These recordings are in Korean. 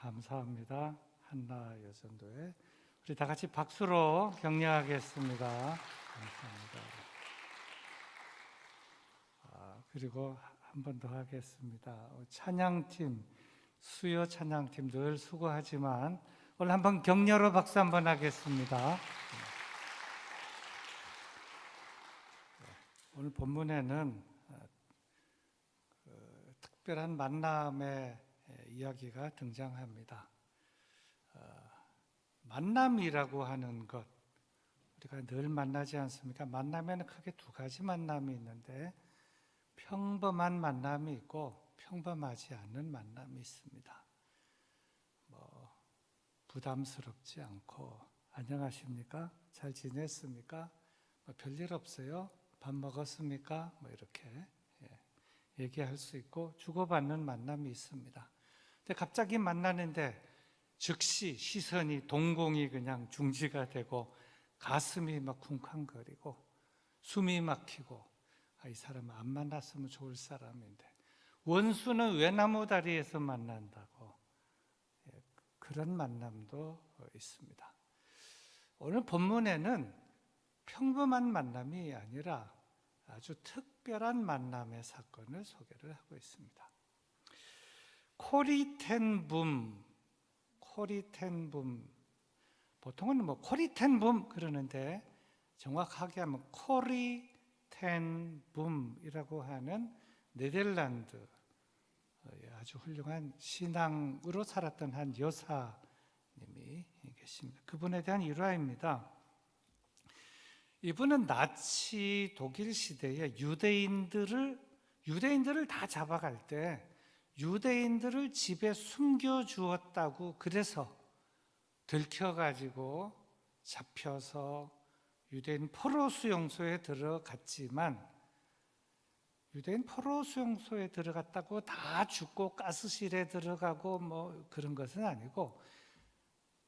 감사합니다. 한나 여전도회 우리 다 같이 박수로 격려하겠습니다. 감사합니다. 그리고 한 번 더 하겠습니다. 찬양팀, 수요 찬양팀 늘 수고하지만 오늘 한번 격려로 박수 한번 하겠습니다. 오늘 본문에는 특별한 만남의 이야기가 등장합니다. 만남이라고 하는 것, 우리가 늘 만나지 않습니까? 만남에는 크게 두 가지 만남이 있는데 평범한 만남이 있고 평범하지 않은 만남이 있습니다. 부담스럽지 않고 안녕하십니까? 잘 지냈습니까? 별일 없어요? 밥 먹었습니까? 이렇게 얘기할 수 있고 주고받는 만남이 있습니다. 근데 갑자기 만나는데 즉시 시선이 동공이 그냥 중지가 되고 가슴이 막 쿵쾅거리고 숨이 막히고 이 사람 안 만났으면 좋을 사람인데 원수는 외나무 다리에서 만난다고 그런 만남도 있습니다. 오늘 본문에는 평범한 만남이 아니라 아주 특별한 만남의 사건을 소개를 하고 있습니다. 코리텐붐, 보통은 코리텐붐 그러는데 정확하게 하면 코리텐붐이라고 하는 네덜란드 아주 훌륭한 신앙으로 살았던 한 여사님이 계십니다. 그분에 대한 일화입니다. 이분은 나치 독일 시대에 유대인들을 다 잡아갈 때 유대인들을 집에 숨겨주었다고 그래서 들켜가지고 잡혀서 유대인 포로 수용소에 들어갔지만 유대인 포로 수용소에 들어갔다고 다 죽고 가스실에 들어가고 그런 것은 아니고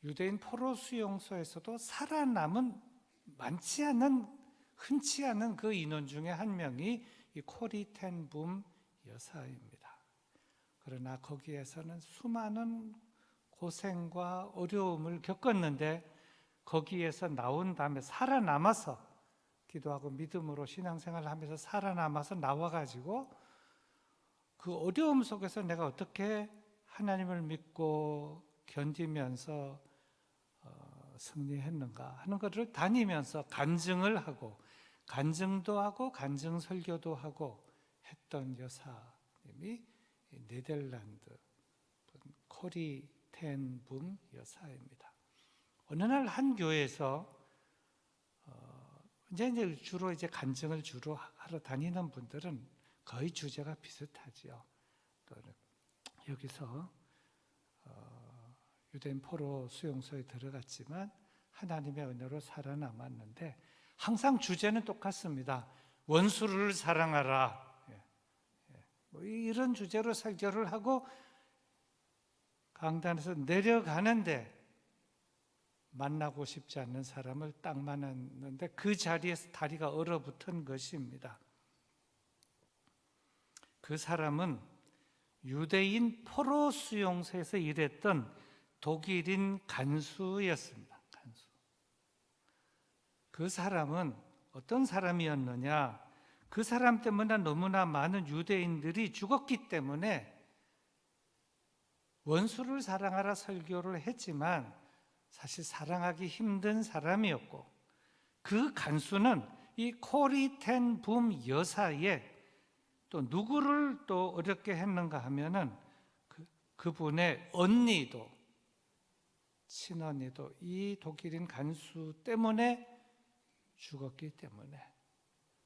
유대인 포로 수용소에서도 살아남은 많지 않은 흔치 않은 그 인원 중에 한 명이 이 코리텐붐 여사입니다. 그러나 거기에서는 수많은 고생과 어려움을 겪었는데 거기에서 나온 다음에 살아남아서 기도하고 믿음으로 신앙생활을 하면서 살아남아서 나와가지고 그 어려움 속에서 내가 어떻게 하나님을 믿고 견디면서 승리했는가 하는 것을 다니면서 간증을 하고 간증도 하고 간증 설교도 하고 했던 여사님이 네덜란드 코리텐붐 여사입니다. 어느 날 한 교회에서 이제 주로 간증을 주로 하러 다니는 분들은 거의 주제가 비슷하지요. 또 여기서 유대인 포로 수용소에 들어갔지만 하나님의 은혜로 살아남았는데 항상 주제는 똑같습니다. 원수를 사랑하라. 이런 주제로 설교를 하고 강단에서 내려가는데 만나고 싶지 않는 사람을 딱 만났는데 그 자리에서 다리가 얼어붙은 것입니다. 그 사람은 유대인 포로 수용소에서 일했던 독일인 간수였습니다. 간수. 그 사람은 어떤 사람이었느냐? 그 사람 때문에 너무나 많은 유대인들이 죽었기 때문에 원수를 사랑하라 설교를 했지만 사실 사랑하기 힘든 사람이었고 그 간수는 이 코리텐붐 여사의 또 누구를 또 어렵게 했는가 하면은 그분의 언니도 친언니도 이 독일인 간수 때문에 죽었기 때문에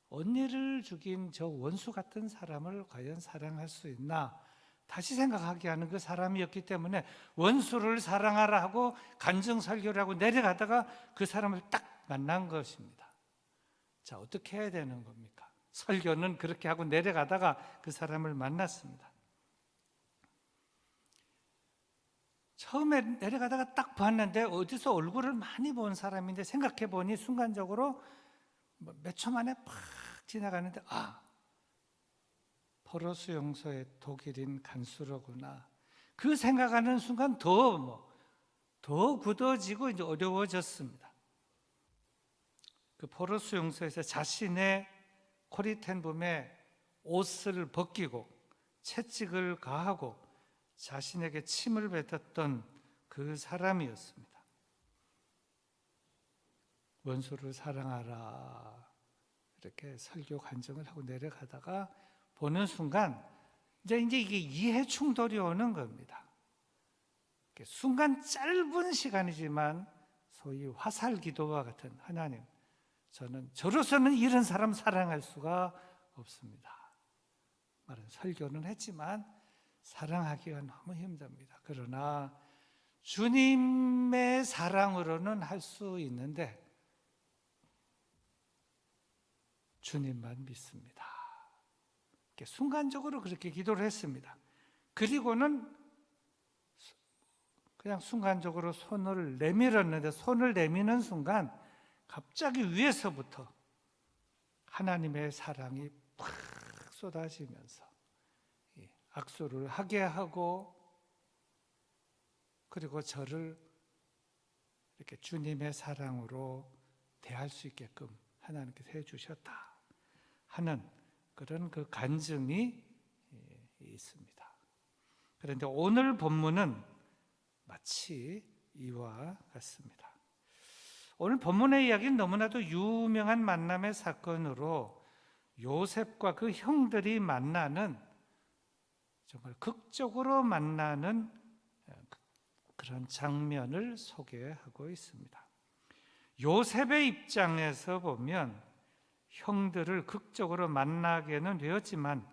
언니를 죽인 저 원수 같은 사람을 과연 사랑할 수 있나 다시 생각하게 하는 그 사람이었기 때문에 원수를 사랑하라 하고 간증 설교를 하고 내려가다가 그 사람을 딱 만난 것입니다. 자, 어떻게 해야 되는 겁니까? 설교는 그렇게 하고 내려가다가 그 사람을 만났습니다. 처음에 내려가다가 딱 봤는데 어디서 얼굴을 많이 본 사람인데 생각해 보니 순간적으로 몇 초 만에 팍 지나가는데 포로 수용소의 독일인 간수로구나. 그 생각하는 순간 더 굳어지고 이제 어려워졌습니다. 그 포로 수용소에서 자신의 코리텐범에 옷을 벗기고 채찍을 가하고 자신에게 침을 뱉었던 그 사람이었습니다. 원수를 사랑하라 이렇게 설교 간증을 하고 내려가다가 보는 순간 이제 이게 이해 충돌이 오는 겁니다. 순간 짧은 시간이지만 소위 화살 기도와 같은, 하나님, 저는 저로서는 이런 사람 사랑할 수가 없습니다. 말은 설교는 했지만 사랑하기가 너무 힘듭니다. 그러나 주님의 사랑으로는 할 수 있는데 주님만 믿습니다. 순간적으로 그렇게 기도를 했습니다. 그리고는 그냥 순간적으로 손을 내밀었는데, 손을 내미는 순간 갑자기 위에서부터 하나님의 사랑이 팍 쏟아지면서 악수를 하게 하고, 그리고 저를 이렇게 주님의 사랑으로 대할 수 있게끔 하나님께서 해주셨다 하는 그런 그 간증이 있습니다. 그런데 오늘 본문은 마치 이와 같습니다. 오늘 본문의 이야기는 너무나도 유명한 만남의 사건으로 요셉과 그 형들이 만나는, 정말 극적으로 만나는 그런 장면을 소개하고 있습니다. 요셉의 입장에서 보면 형들을 극적으로 만나게는 되었지만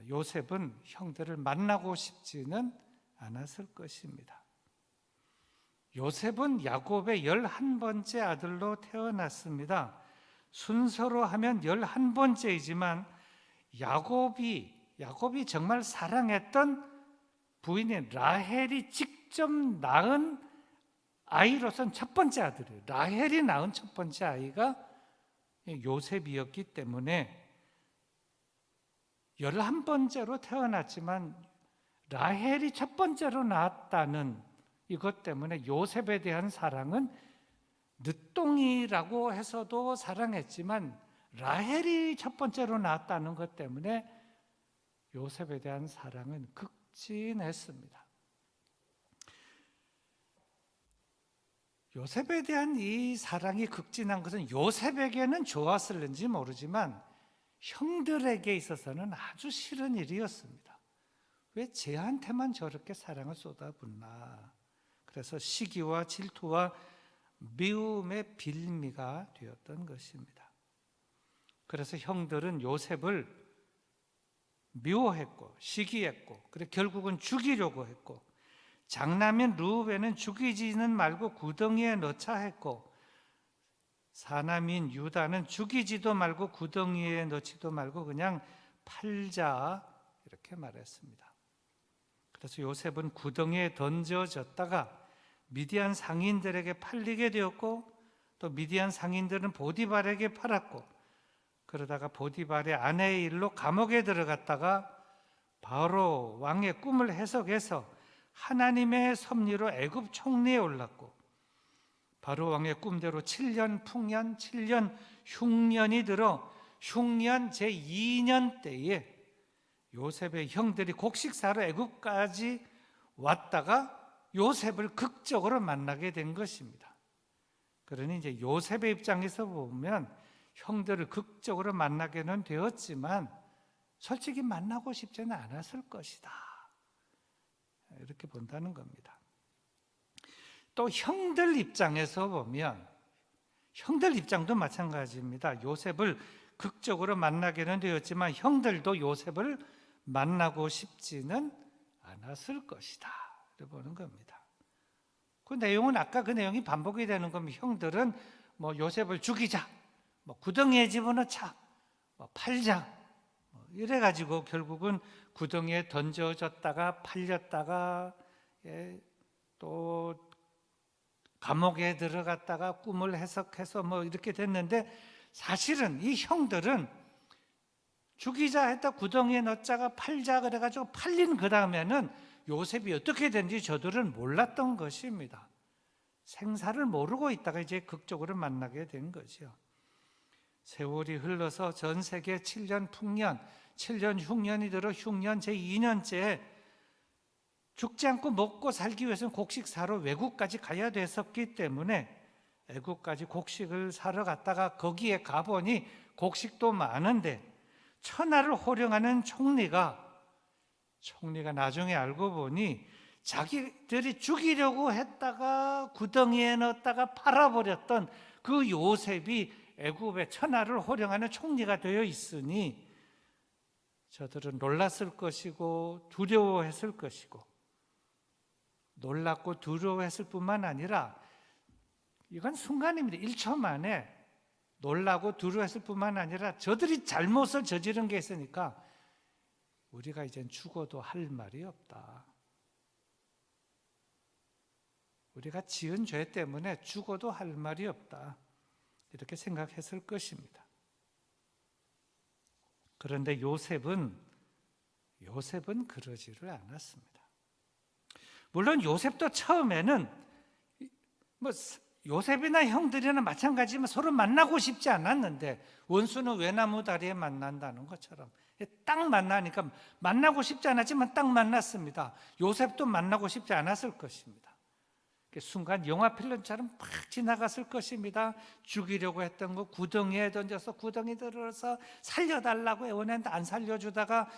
요셉은 형들을 만나고 싶지는 않았을 것입니다. 요셉은 야곱의 11번째 아들로 태어났습니다. 순서로 하면 11번째이지만 야곱이 정말 사랑했던 부인인 라헬이 직접 낳은 아이로서는 첫 번째 아들이에요. 라헬이 낳은 첫 번째 아이가 요셉이었기 때문에 11번째로 태어났지만 라헬이 첫 번째로 낳았다는 이것 때문에 요셉에 대한 사랑은 늦둥이라고 해서도 사랑했지만 라헬이 첫 번째로 낳았다는 것 때문에 요셉에 대한 사랑은 극진했습니다. 요셉에 대한 이 사랑이 극진한 것은 요셉에게는 좋았을는지 모르지만 형들에게 있어서는 아주 싫은 일이었습니다. 왜 쟤한테만 저렇게 사랑을 쏟아붓나? 그래서 시기와 질투와 미움의 빌미가 되었던 것입니다. 그래서 형들은 요셉을 미워했고 시기했고, 그래 결국은 죽이려고 했고, 장남인 르우벤은 죽이지는 말고 구덩이에 넣자 했고, 사남인 유다는 죽이지도 말고 구덩이에 넣지도 말고 그냥 팔자 이렇게 말했습니다. 그래서 요셉은 구덩이에 던져졌다가 미디안 상인들에게 팔리게 되었고, 또 미디안 상인들은 보디발에게 팔았고, 그러다가 보디발의 아내의 일로 감옥에 들어갔다가 바로 왕의 꿈을 해석해서 하나님의 섭리로 애굽 총리에 올랐고, 바로 왕의 꿈대로 7년 풍년, 7년 흉년이 들어 흉년 제2년 때에 요셉의 형들이 곡식사로 애굽까지 왔다가 요셉을 극적으로 만나게 된 것입니다. 그러니 이제 요셉의 입장에서 보면 형들을 극적으로 만나게는 되었지만 솔직히 만나고 싶지는 않았을 것이다, 이렇게 본다는 겁니다. 또 형들 입장에서 보면 형들 입장도 마찬가지입니다. 요셉을 극적으로 만나게는 되었지만 형들도 요셉을 만나고 싶지는 않았을 것이다, 이렇게 보는 겁니다. 그 내용은 아까 그 내용이 반복이 되는 겁니다. 형들은 요셉을 죽이자, 구덩이에 집어넣자, 팔자, 이래가지고 결국은 구덩이에 던져졌다가 팔렸다가 또 감옥에 들어갔다가 꿈을 해석해서 이렇게 됐는데, 사실은 이 형들은 죽이자 했다 구덩이에 넣자가 팔자 그래가지고 팔린 그 다음에는 요셉이 어떻게 된지 저들은 몰랐던 것입니다. 생사를 모르고 있다가 이제 극적으로 만나게 된 거죠. 세월이 흘러서 전 세계 7년 풍년, 7년 흉년이 들어 흉년 제2년째에 죽지 않고 먹고 살기 위해서는 곡식 사러 외국까지 가야 됐었기 때문에 애국까지 곡식을 사러 갔다가 거기에 가보니 곡식도 많은데 천하를 호령하는 총리가 나중에 알고 보니 자기들이 죽이려고 했다가 구덩이에 넣었다가 팔아버렸던 그 요셉이 애굽의 천하를 호령하는 총리가 되어 있으니 저들은 놀랐을 것이고 두려워했을 것이고, 놀랐고 두려워했을 뿐만 아니라 이건 순간입니다. 1초 만에 놀라고 두려워했을 뿐만 아니라 저들이 잘못을 저지른 게 있으니까 우리가 이젠 죽어도 할 말이 없다. 우리가 지은 죄 때문에 죽어도 할 말이 없다. 이렇게 생각했을 것입니다. 그런데 요셉은 그러지를 않았습니다. 물론 요셉도 처음에는 요셉이나 형들이나 마찬가지지만 서로 만나고 싶지 않았는데, 원수는 외나무 다리에 만난다는 것처럼 딱 만나니까 만나고 싶지 않았지만 딱 만났습니다. 요셉도 만나고 싶지 않았을 것입니다. 순간 영화 필름처럼 팍 지나갔을 것입니다. 죽이려고 했던 거 구덩이에 던져서 구덩이 들어서 살려달라고 애원했는데 안 살려주다가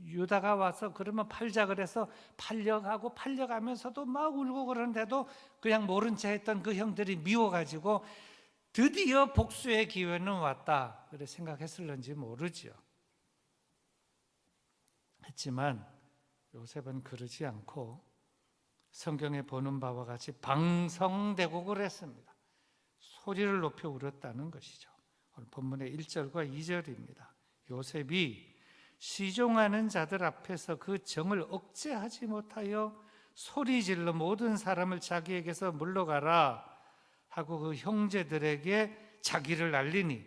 유다가 와서 그러면 팔자 그래서 팔려가면서도 막 울고 그러는데도 그냥 모른 채 했던 그 형들이 미워가지고 드디어 복수의 기회는 왔다 그래 생각했을런지 모르죠. 했지만 요셉은 그러지 않고 성경에 보는 바와 같이 방성대곡을 했습니다. 소리를 높여 울었다는 것이죠. 오늘 본문의 1절과 2절입니다. 요셉이 시종하는 자들 앞에서 그 정을 억제하지 못하여 소리질러 모든 사람을 자기에게서 물러가라 하고 그 형제들에게 자기를 알리니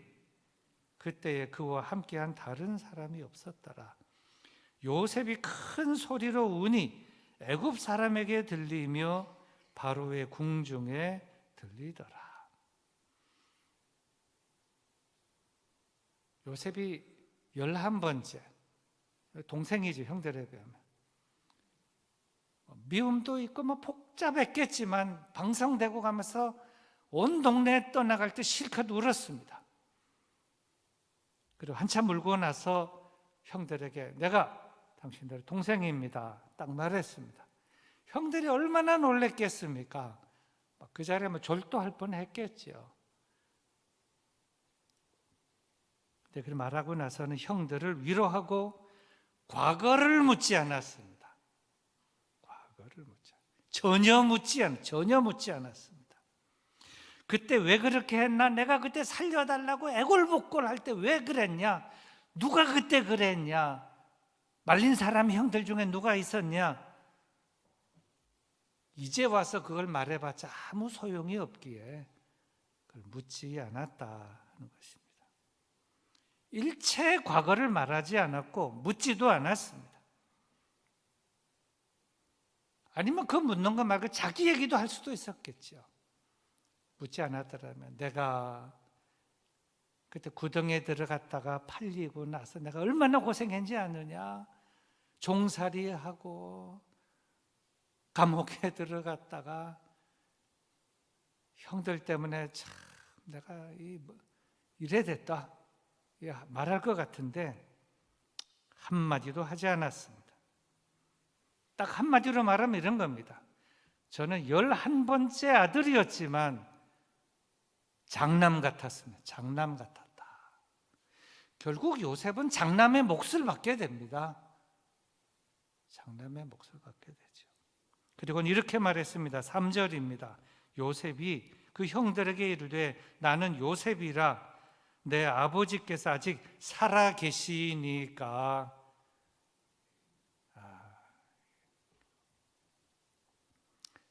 그때에 그와 함께한 다른 사람이 없었더라. 요셉이 큰 소리로 우니 애굽 사람에게 들리며 바로의 궁중에 들리더라. 요셉이 11번째, 동생이지 형들에 비하면. 미움도 있고 복잡했겠지만 방성되고 가면서 온 동네에 떠나갈 때 실컷 울었습니다. 그리고 한참 울고 나서 형들에게 내가 당신들의 동생입니다 딱 말했습니다. 형들이 얼마나 놀랬겠습니까? 그 자리에 졸도할 뻔했겠죠. 근데 그 말하고 나서는 형들을 위로하고 과거를 묻지 않았습니다. 전혀 묻지 않았습니다. 그때 왜 그렇게 했나? 내가 그때 살려달라고 애골복골 할 때 왜 그랬냐? 누가 그때 그랬냐? 말린 사람 형들 중에 누가 있었냐? 이제 와서 그걸 말해봤자 아무 소용이 없기에 그걸 묻지 않았다 하는 것입니다. 일체 과거를 말하지 않았고 묻지도 않았습니다. 아니면 그 묻는 것 말고 자기 얘기도 할 수도 있었겠죠. 묻지 않았더라면 내가 그때 구덩이에 들어갔다가 팔리고 나서 내가 얼마나 고생했는지 아느냐? 종살이하고 감옥에 들어갔다가 형들 때문에 참 내가 이래 됐다 말할 것 같은데 한마디도 하지 않았습니다. 딱 한마디로 말하면 이런 겁니다. 저는 11번째 아들이었지만 장남 같았습니다. 장남 같았다. 결국 요셉은 장남의 몫을 받게 됩니다. 장남의 몫을 받게 되죠. 그리고 이렇게 말했습니다. 3절입니다. 요셉이 그 형들에게 이르되 나는 요셉이라 내 아버지께서 아직 살아 계시니까.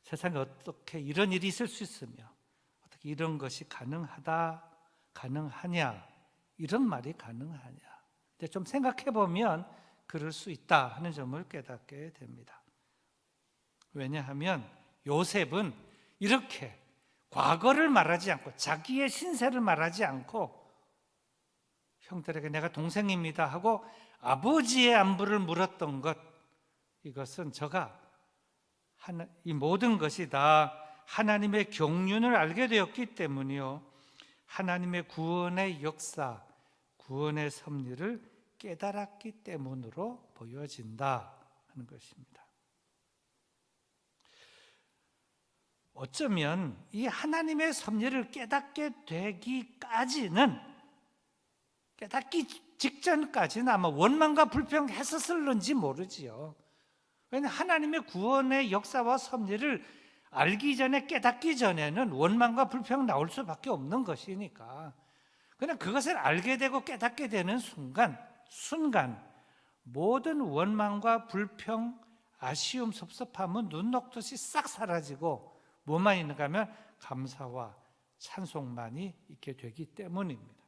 세상에 어떻게 이런 일이 있을 수 있으며 어떻게 이런 것이 가능하냐 이런 말이 가능하냐. 근데 좀 생각해 보면 그럴 수 있다 하는 점을 깨닫게 됩니다. 왜냐하면 요셉은 이렇게 과거를 말하지 않고 자기의 신세를 말하지 않고 형들에게 내가 동생입니다 하고 아버지의 안부를 물었던 것, 이것은 저가 이 모든 것이 다 하나님의 경륜을 알게 되었기 때문이요, 하나님의 구원의 역사, 구원의 섭리를 깨달았기 때문으로 보여진다 하는 것입니다. 어쩌면 이 하나님의 섭리를 깨닫게 되기까지는, 깨닫기 직전까지는 아마 원망과 불평했었을는지 모르지요. 왜냐하면 하나님의 구원의 역사와 섭리를 알기 전에, 깨닫기 전에는 원망과 불평 나올 수밖에 없는 것이니까, 그냥 그것을 알게 되고 깨닫게 되는 순간 모든 원망과 불평, 아쉬움, 섭섭함은 눈 녹듯이 싹 사라지고 뭐만 있는가 하면 감사와 찬송만이 있게 되기 때문입니다.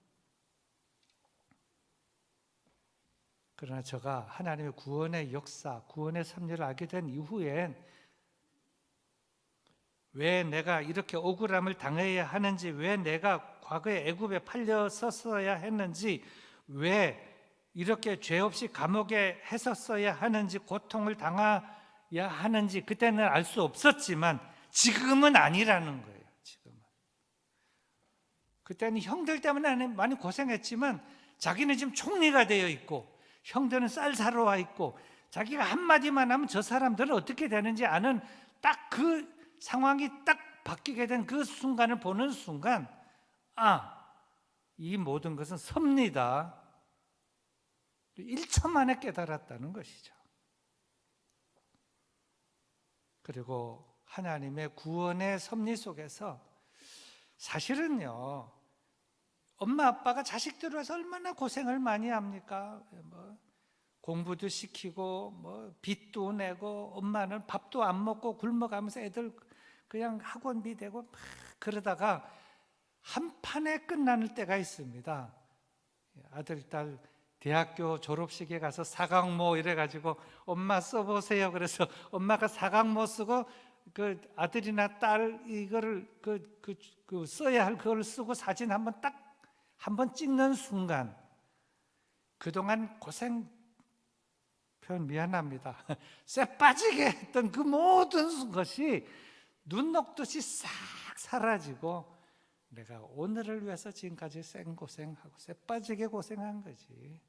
그러나 저가 하나님의 구원의 역사, 구원의 섭리를 알게 된 이후엔 왜 내가 이렇게 억울함을 당해야 하는지, 왜 내가 과거에 애굽에 팔렸었어야 했는지, 왜 이렇게 죄 없이 감옥에 했었어야 하는지, 고통을 당해야 하는지 그때는 알 수 없었지만 지금은 아니라는 거예요. 지금은. 그때는 형들 때문에 많이 고생했지만 자기는 지금 총리가 되어 있고 형들은 쌀 사러 와 있고 자기가 한마디만 하면 저 사람들은 어떻게 되는지 아는 딱 그 상황이 딱 바뀌게 된 그 순간을 보는 순간, 이 모든 것은 섭리다. 1초 만에 깨달았다는 것이죠. 그리고 하나님의 구원의 섭리 속에서 사실은요, 엄마 아빠가 자식들을 위해서 얼마나 고생을 많이 합니까? 공부도 시키고 빚도 내고, 엄마는 밥도 안 먹고 굶어가면서 애들 그냥 학원비 대고 막 그러다가 한판에 끝나는 때가 있습니다. 아들, 딸 대학교 졸업식에 가서 사각모 이래가지고 엄마 써보세요. 그래서 엄마가 사각모 쓰고 그 아들이나 딸 이거를 써야 할 그걸 쓰고 사진 한번 찍는 순간, 그동안 고생, 표현 미안합니다, 쇠 빠지게 했던 그 모든 것이 눈 녹듯이 싹 사라지고, 내가 오늘을 위해서 지금까지 생고생하고 쇠 빠지게 고생한 거지,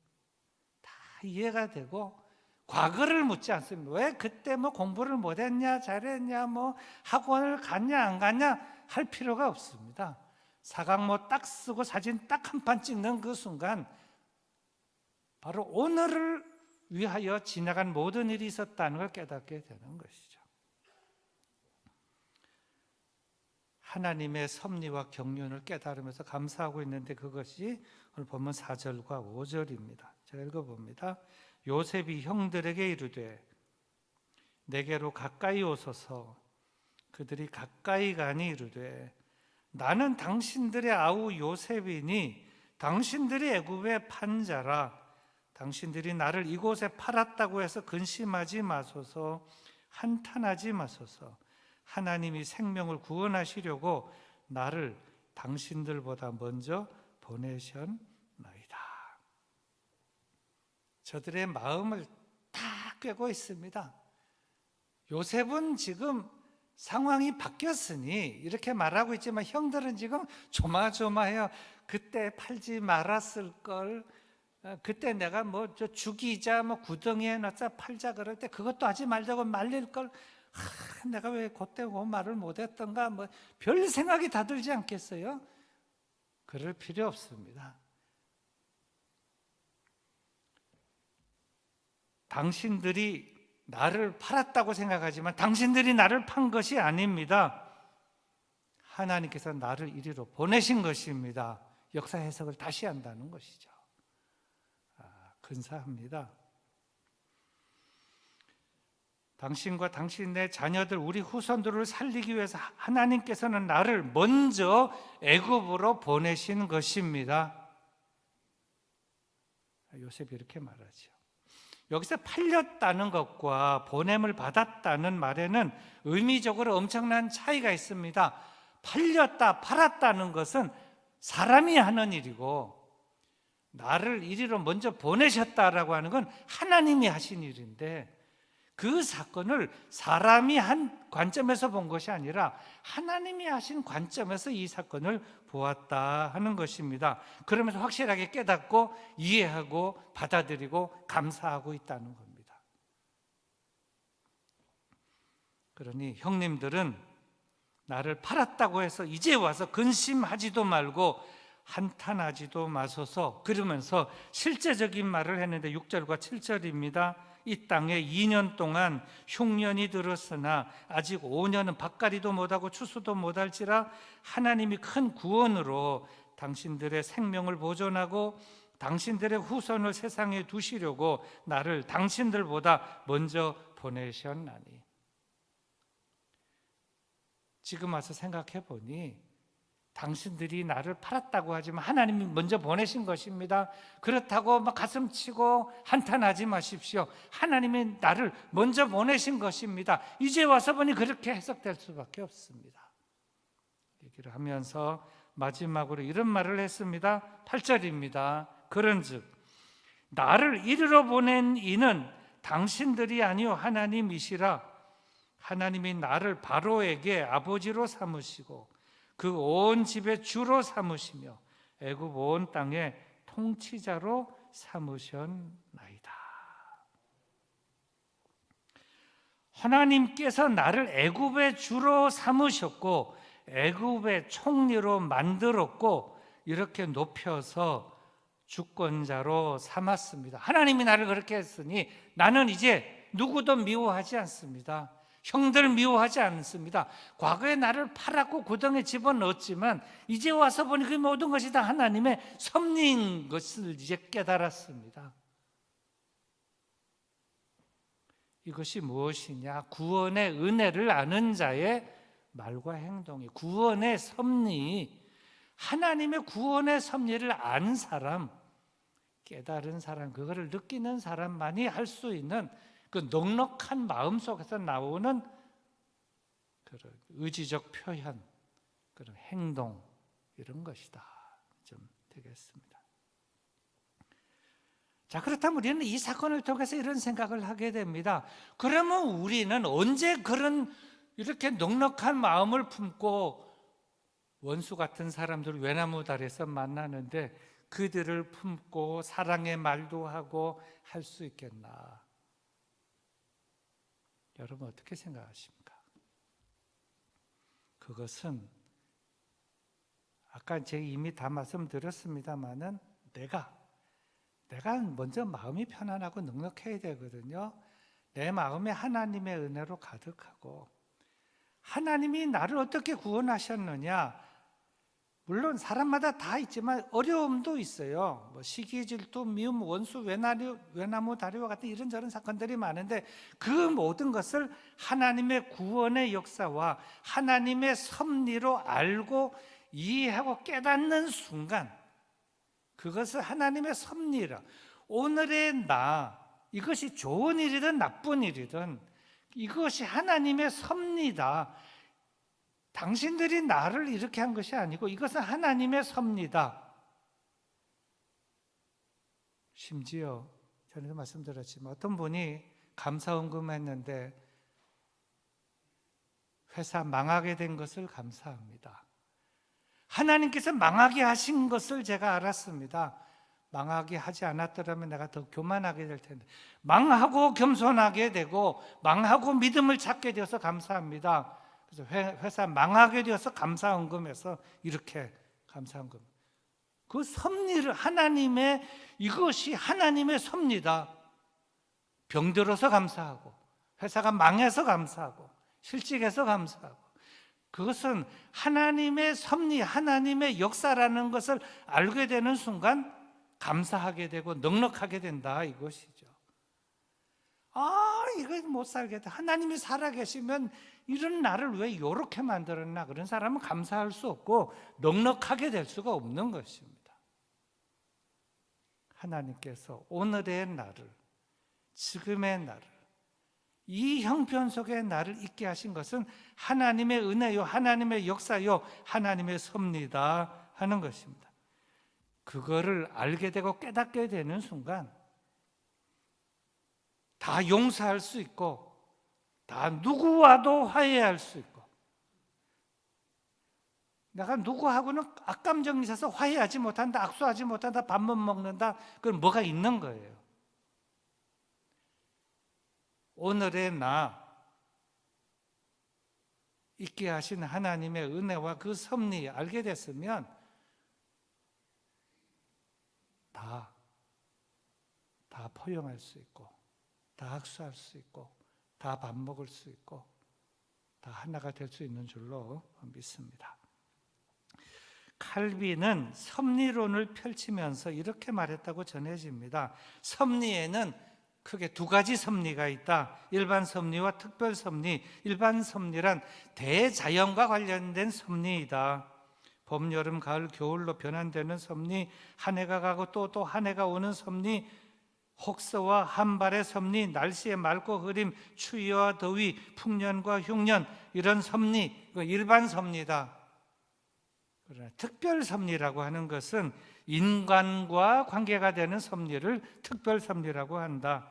다 이해가 되고, 과거를 묻지 않습니다. 왜 그때 공부를 못했냐, 잘했냐, 학원을 갔냐 안 갔냐 할 필요가 없습니다. 사각모 딱 쓰고 사진 딱 한 판 찍는 그 순간, 바로 오늘을 위하여 지나간 모든 일이 있었다는 걸 깨닫게 되는 것이죠. 하나님의 섭리와 경륜을 깨달으면서 감사하고 있는데, 그것이 오늘 본문 4절과 5절입니다. 제가 읽어봅니다. 요셉이 형들에게 이르되 내게로 가까이 오소서. 그들이 가까이 가니 이르되 나는 당신들의 아우 요셉이니 당신들이 애굽에 판 자라. 당신들이 나를 이곳에 팔았다고 해서 근심하지 마소서, 한탄하지 마소서. 하나님이 생명을 구원하시려고 나를 당신들보다 먼저 보내셨나이다. 저들의 마음을 다 꿰고 있습니다. 요셉은 지금 상황이 바뀌었으니 이렇게 말하고 있지만, 형들은 지금 조마조마해요. 그때 팔지 말았을 걸, 그때 내가 죽이자, 구덩이에 넣자, 팔자 그럴 때 그것도 하지 말자고 말릴 걸, 내가 왜 그때 그 말을 못했던가, 별 생각이 다 들지 않겠어요? 그럴 필요 없습니다. 당신들이 나를 팔았다고 생각하지만 당신들이 나를 판 것이 아닙니다. 하나님께서 나를 이리로 보내신 것입니다. 역사 해석을 다시 한다는 것이죠. 근사합니다. 당신과 당신의 자녀들, 우리 후손들을 살리기 위해서 하나님께서는 나를 먼저 애굽으로 보내신 것입니다. 요셉이 이렇게 말하죠. 여기서 팔렸다는 것과 보냄을 받았다는 말에는 의미적으로 엄청난 차이가 있습니다. 팔렸다, 팔았다는 것은 사람이 하는 일이고, 나를 이리로 먼저 보내셨다라고 하는 건 하나님이 하신 일인데, 그 사건을 사람이 한 관점에서 본 것이 아니라 하나님이 하신 관점에서 이 사건을 보았다 하는 것입니다. 그러면서 확실하게 깨닫고 이해하고 받아들이고 감사하고 있다는 겁니다. 그러니 형님들은 나를 팔았다고 해서 이제 와서 근심하지도 말고 한탄하지도 마소서, 그러면서 실제적인 말을 했는데 6절과 7절입니다. 이 땅에 2년 동안 흉년이 들었으나 아직 5년은 밭갈이도 못하고 추수도 못할지라 하나님이 큰 구원으로 당신들의 생명을 보존하고 당신들의 후손을 세상에 두시려고 나를 당신들보다 먼저 보내셨나니. 지금 와서 생각해 보니 당신들이 나를 팔았다고 하지만 하나님이 먼저 보내신 것입니다. 그렇다고 막 가슴 치고 한탄하지 마십시오. 하나님이 나를 먼저 보내신 것입니다. 이제 와서 보니 그렇게 해석될 수밖에 없습니다. 얘기를 하면서 마지막으로 이런 말을 했습니다. 8절입니다. 그런즉 나를 이리로 보낸 이는 당신들이 아니요 하나님이시라. 하나님이 나를 바로에게 아버지로 삼으시고 그 온 집의 주로 삼으시며 애굽 온 땅의 통치자로 삼으셨나이다. 하나님께서 나를 애굽의 주로 삼으셨고 애굽의 총리로 만들었고 이렇게 높여서 주권자로 삼았습니다. 하나님이 나를 그렇게 했으니 나는 이제 누구도 미워하지 않습니다. 형들 미워하지 않습니다. 과거에 나를 팔았고 고등에 집어넣었지만 이제 와서 보니 그 모든 것이 다 하나님의 섭리인 것을 이제 깨달았습니다. 이것이 무엇이냐? 구원의 은혜를 아는 자의 말과 행동이, 구원의 섭리, 하나님의 구원의 섭리를 아는 사람, 깨달은 사람, 그거를 느끼는 사람만이 할 수 있는 그 넉넉한 마음 속에서 나오는 그런 의지적 표현, 그런 행동, 이런 것이다 좀 되겠습니다. 자, 그렇다면 우리는 이 사건을 통해서 이런 생각을 하게 됩니다. 그러면 우리는 언제 그런 이렇게 넉넉한 마음을 품고 원수 같은 사람들을 외나무 다리에서 만나는데 그들을 품고 사랑의 말도 하고 할 수 있겠나? 여러분 어떻게 생각하십니까? 그것은 아까 제가 이미 다 말씀드렸습니다마는 내가 먼저 마음이 편안하고 넉넉해야 되거든요. 내 마음에 하나님의 은혜로 가득하고 하나님이 나를 어떻게 구원하셨느냐? 물론 사람마다 다 있지만 어려움도 있어요. 뭐 시기, 질투, 미움, 원수, 외나무 다리와 같은 이런저런 사건들이 많은데 그 모든 것을 하나님의 구원의 역사와 하나님의 섭리로 알고 이해하고 깨닫는 순간, 그것을 하나님의 섭리라. 오늘의 나, 이것이 좋은 일이든 나쁜 일이든 이것이 하나님의 섭리다. 당신들이 나를 이렇게 한 것이 아니고 이것은 하나님의 섭리다. 심지어 전에도 말씀드렸지만 어떤 분이 감사헌금했는데 회사 망하게 된 것을 감사합니다. 하나님께서 망하게 하신 것을 제가 알았습니다. 망하게 하지 않았더라면 내가 더 교만하게 될 텐데 망하고 겸손하게 되고 망하고 믿음을 찾게 되어서 감사합니다. 그래서 회사 망하게 되어서 감사헌금해서 이렇게 감사헌금. 그 섭리를 하나님의, 이것이 하나님의 섭리다. 병들어서 감사하고 회사가 망해서 감사하고 실직해서 감사하고, 그것은 하나님의 섭리, 하나님의 역사라는 것을 알게 되는 순간 감사하게 되고 넉넉하게 된다, 이것이죠. 이거 못 살겠다. 하나님이 살아계시면 이런 나를 왜 이렇게 만들었나? 그런 사람은 감사할 수 없고 넉넉하게 될 수가 없는 것입니다. 하나님께서 오늘의 나를 지금의 나를, 이 형편 속에 나를 있게 하신 것은 하나님의 은혜요, 하나님의 역사요, 하나님의 섭리다 하는 것입니다. 그거를 알게 되고 깨닫게 되는 순간 다 용서할 수 있고, 다 누구와도 화해할 수 있고, 내가 누구하고는 악감정이 있어서 화해하지 못한다, 악수하지 못한다, 밥 못 먹는다, 그건 뭐가 있는 거예요. 오늘의 나, 있게 하신 하나님의 은혜와 그 섭리 알게 됐으면 다 포용할 수 있고, 다 악수할 수 있고, 다 밥 먹을 수 있고, 다 하나가 될 수 있는 줄로 믿습니다. 칼빈은 섭리론을 펼치면서 이렇게 말했다고 전해집니다. 섭리에는 크게 두 가지 섭리가 있다. 일반 섭리와 특별 섭리. 일반 섭리란 대자연과 관련된 섭리이다. 봄, 여름, 가을, 겨울로 변환되는 섭리, 한 해가 가고 또 한 해가 오는 섭리, 혹서와 한발의 섭리, 날씨의 맑고 흐림, 추위와 더위, 풍년과 흉년, 이런 섭리, 일반 섭리다. 그러나 특별 섭리라고 하는 것은 인간과 관계가 되는 섭리를 특별 섭리라고 한다.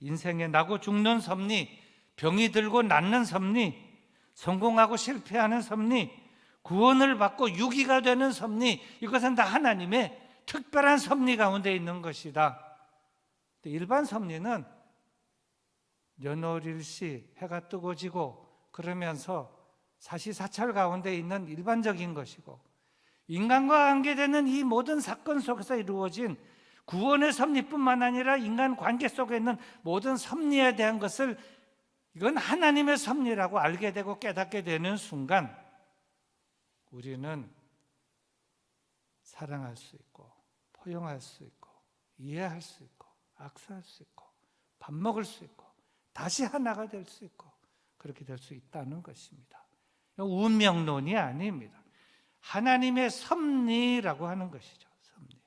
인생에 나고 죽는 섭리, 병이 들고 낫는 섭리, 성공하고 실패하는 섭리, 구원을 받고 유기가 되는 섭리, 이것은 다 하나님의 특별한 섭리 가운데 있는 것이다. 일반 섭리는 연월일시 해가 뜨고 지고 그러면서 사시사철 가운데 있는 일반적인 것이고, 인간과 관계되는 이 모든 사건 속에서 이루어진 구원의 섭리뿐만 아니라 인간 관계 속에 있는 모든 섭리에 대한 것을, 이건 하나님의 섭리라고 알게 되고 깨닫게 되는 순간 우리는 사랑할 수 있고, 포용할 수 있고, 이해할 수 있고, 악수할 수 있고, 밥 먹을 수 있고, 다시 하나가 될 수 있고, 그렇게 될 수 있다는 것입니다. 운명론이 아닙니다. 하나님의 섭리라고 하는 것이죠. 섭리.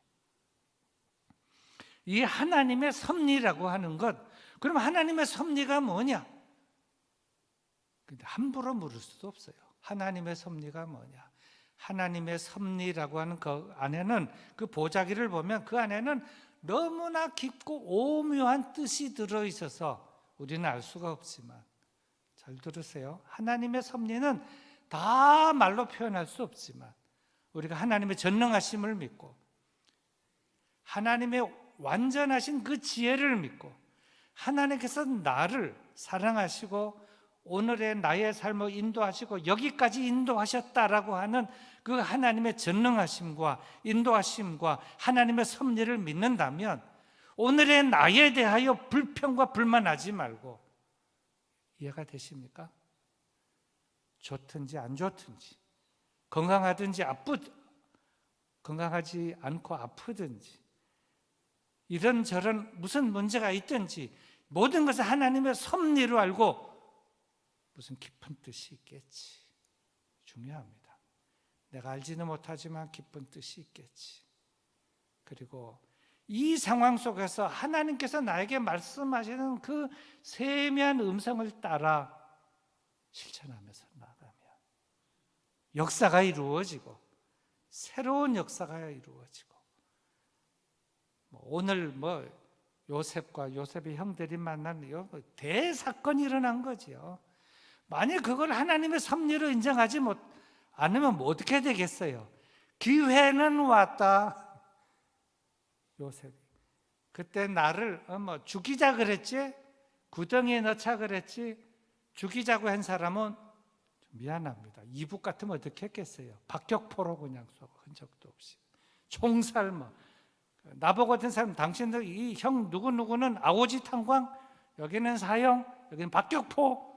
이 하나님의 섭리라고 하는 것, 그럼 하나님의 섭리가 뭐냐? 근데 함부로 물을 수도 없어요. 하나님의 섭리가 뭐냐? 하나님의 섭리라고 하는 그 안에는, 그 보자기를 보면 그 안에는 너무나 깊고 오묘한 뜻이 들어있어서 우리는 알 수가 없지만, 잘 들으세요. 하나님의 섭리는 다 말로 표현할 수 없지만 우리가 하나님의 전능하심을 믿고 하나님의 완전하신 그 지혜를 믿고 하나님께서 나를 사랑하시고 오늘의 나의 삶을 인도하시고 여기까지 인도하셨다라고 하는 그 하나님의 전능하심과 인도하심과 하나님의 섭리를 믿는다면 오늘의 나에 대하여 불평과 불만하지 말고, 이해가 되십니까? 좋든지 안 좋든지, 건강하든지 건강하지 않고 아프든지, 이런저런 무슨 문제가 있든지 모든 것을 하나님의 섭리로 알고 무슨 깊은 뜻이 있겠지. 중요합니다. 내가 알지는 못하지만 깊은 뜻이 있겠지. 그리고 이 상황 속에서 하나님께서 나에게 말씀하시는 그 세미한 음성을 따라 실천하면서 나가면 역사가 이루어지고, 새로운 역사가 이루어지고, 오늘 요셉과 요셉의 형들이 만난 대사건이 일어난 거지요. 만약 그걸 하나님의 섭리로 인정하지 않으면 어떻게 되겠어요? 기회는 왔다. 요셉이 그때 나를 죽이자 그랬지, 구덩이에 넣자 그랬지, 죽이자고 한 사람은 미안합니다. 이북 같으면 어떻게 했겠어요? 박격포로 그냥 쏘고 흔적도 없이 총살. 나보고 같은 사람, 당신들 이 형 누구누구는 아오지 탄광, 여기는 사형, 여기는 박격포.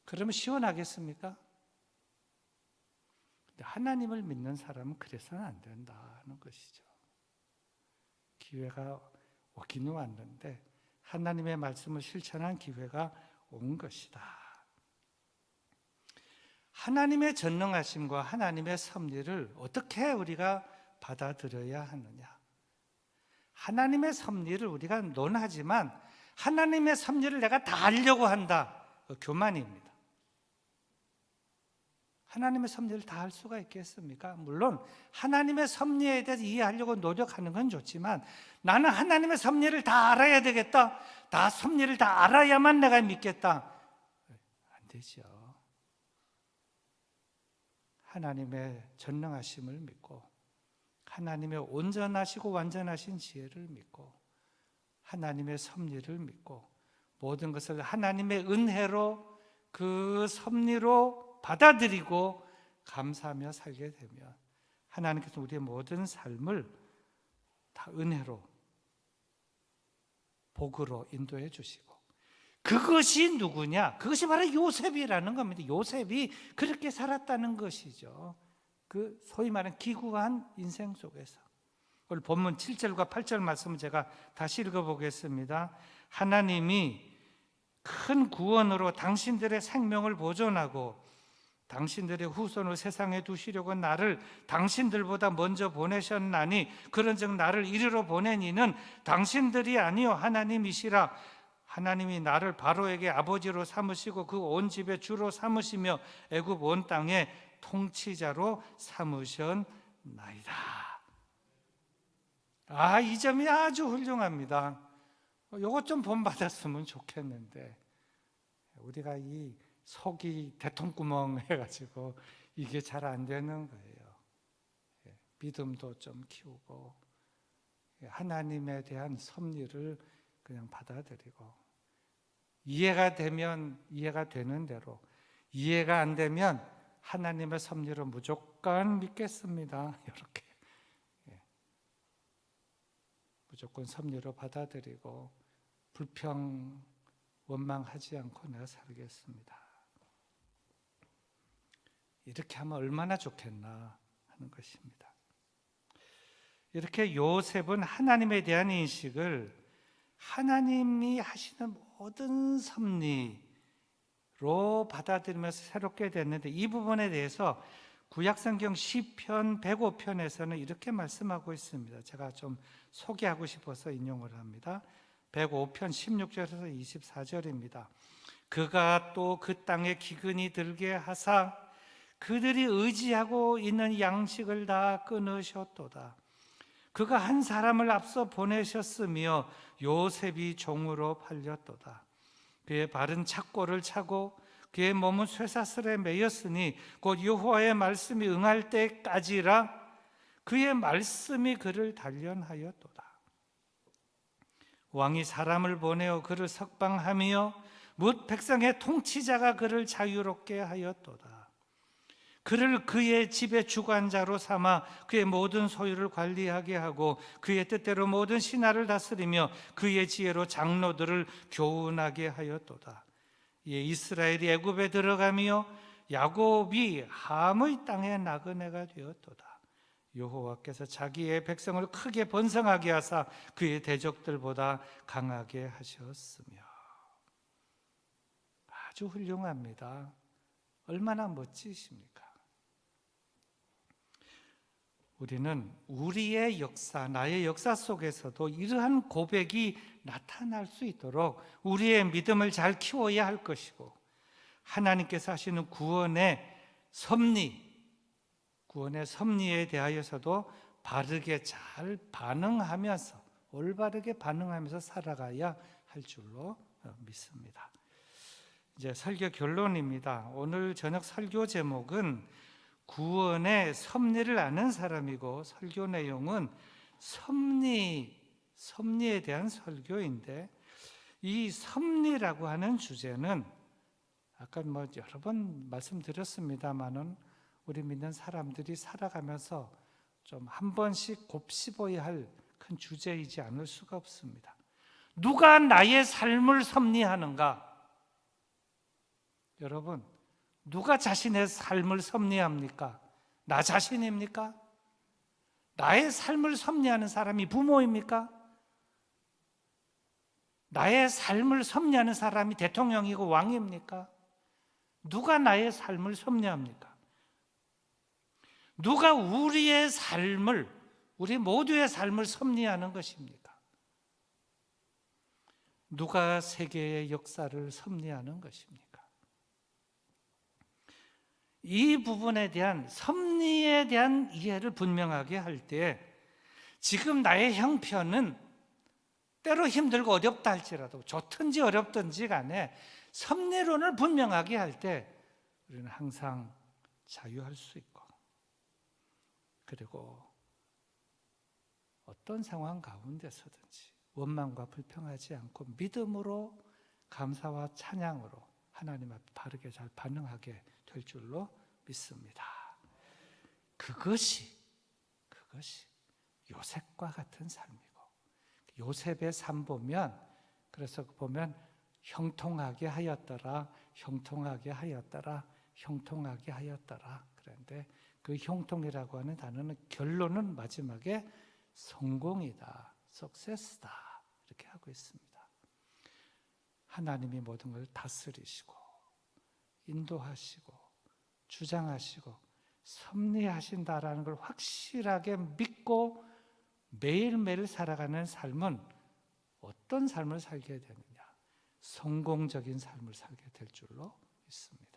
그러면 시원하겠습니까? 근데 하나님을 믿는 사람은 그래서는 안 된다는 것이죠. 기회가 오기는 왔는데 하나님의 말씀을 실천한 기회가 온 것이다. 하나님의 전능하심과 하나님의 섭리를 어떻게 우리가 받아들여야 하느냐? 하나님의 섭리를 우리가 논하지만 하나님의 섭리를 내가 다 알려고 한다. 교만입니다. 하나님의 섭리를 다 알 수가 있겠습니까? 물론 하나님의 섭리에 대해서 이해하려고 노력하는 건 좋지만 나는 하나님의 섭리를 다 알아야 되겠다. 다 섭리를 다 알아야만 내가 믿겠다. 안 되죠. 하나님의 전능하심을 믿고 하나님의 온전하시고 완전하신 지혜를 믿고 하나님의 섭리를 믿고 모든 것을 하나님의 은혜로 그 섭리로 받아들이고 감사하며 살게 되면 하나님께서 우리의 모든 삶을 다 은혜로 복으로 인도해 주시고 그것이 누구냐? 그것이 바로 요셉이라는 겁니다. 요셉이 그렇게 살았다는 것이죠. 그 소위 말하는 기구한 인생 속에서 오늘 본문 7절과 8절 말씀을 제가 다시 읽어보겠습니다. 하나님이 큰 구원으로 당신들의 생명을 보존하고 당신들의 후손을 세상에 두시려고 나를 당신들보다 먼저 보내셨나니 그런즉 나를 이리로 보낸 이는 당신들이 아니요 하나님이시라. 하나님이 나를 바로에게 아버지로 삼으시고 그 온 집의 주로 삼으시며 애굽 온 땅의 통치자로 삼으셨나이다. 이 점이 아주 훌륭합니다. 이것 좀 본받았으면 좋겠는데 우리가 이 속이 대통구멍 해가지고 이게 잘 안 되는 거예요. 믿음도 좀 키우고 하나님에 대한 섭리를 그냥 받아들이고 이해가 되면 이해가 되는 대로 이해가 안 되면 하나님의 섭리로 무조건 믿겠습니다. 이렇게 무조건 섭리로 받아들이고 불평 원망하지 않고 내가 살겠습니다. 이렇게 하면 얼마나 좋겠나 하는 것입니다. 이렇게 요셉은 하나님에 대한 인식을 하나님이 하시는 모든 섭리로 받아들이면서 새롭게 됐는데 이 부분에 대해서 구약성경 시편 105편에서는 이렇게 말씀하고 있습니다. 제가 좀 소개하고 싶어서 인용을 합니다. 105편 16절에서 24절입니다. 그가 또 그 땅에 기근이 들게 하사 그들이 의지하고 있는 양식을 다 끊으셨도다. 그가 한 사람을 앞서 보내셨으며 요셉이 종으로 팔렸도다. 그의 발은 착고를 차고 그의 몸은 쇠사슬에 매였으니 곧 여호와의 말씀이 응할 때까지라. 그의 말씀이 그를 단련하였도다. 왕이 사람을 보내어 그를 석방하며 뭇 백성의 통치자가 그를 자유롭게 하였도다. 그를 그의 집의 주관자로 삼아 그의 모든 소유를 관리하게 하고 그의 뜻대로 모든 신하를 다스리며 그의 지혜로 장로들을 교훈하게 하였도다. 이에 이스라엘이 애굽에 들어가며 야곱이 함의 땅에 나그네가 되었도다. 여호와께서 자기의 백성을 크게 번성하게 하사 그의 대적들보다 강하게 하셨으며. 아주 훌륭합니다. 얼마나 멋지십니까? 우리는 우리의 역사, 나의 역사 속에서도 이러한 고백이 나타날 수 있도록 우리의 믿음을 잘 키워야 할 것이고 하나님께서 하시는 구원의 섭리에 대하여서도 바르게 잘 반응하면서 올바르게 반응하면서 살아가야 할 줄로 믿습니다. 이제 설교 결론입니다. 오늘 저녁 설교 제목은 구원의 섭리를 아는 사람이고 설교 내용은 섭리에 대한 설교인데 이 섭리라고 하는 주제는 아까 여러 번 말씀드렸습니다만은 우리 믿는 사람들이 살아가면서 좀 한 번씩 곱씹어야 할 큰 주제이지 않을 수가 없습니다. 누가 나의 삶을 섭리하는가? 여러분, 누가 자신의 삶을 섭리합니까? 나 자신입니까? 나의 삶을 섭리하는 사람이 부모입니까? 나의 삶을 섭리하는 사람이 대통령이고 왕입니까? 누가 나의 삶을 섭리합니까? 누가 우리의 삶을, 우리 모두의 삶을 섭리하는 것입니까? 누가 세계의 역사를 섭리하는 것입니까? 이 부분에 대한 섭리에 대한 이해를 분명하게 할 때 지금 나의 형편은 때로 힘들고 어렵다 할지라도 좋든지 어렵든지 간에 섭리론을 분명하게 할 때 우리는 항상 자유할 수 있고, 그리고 어떤 상황 가운데서든지 원망과 불평하지 않고 믿음으로 감사와 찬양으로 하나님 앞에 바르게 잘 반응하게 될 줄로 믿습니다. 그것이 요셉과 같은 삶이고, 요셉의 삶 보면, 그래서 보면 형통하게 하였더라, 형통하게 하였더라, 형통하게 하였더라. 그런데 그 형통이라고 하는 단어는 결론은 마지막에 성공이다, 석세스다 이렇게 하고 있습니다. 하나님이 모든 걸 다스리시고 인도하시고 주장하시고 섭리하신다라는 걸 확실하게 믿고 매일매일 살아가는 삶은 어떤 삶을 살게 되느냐? 성공적인 삶을 살게 될 줄로 믿습니다.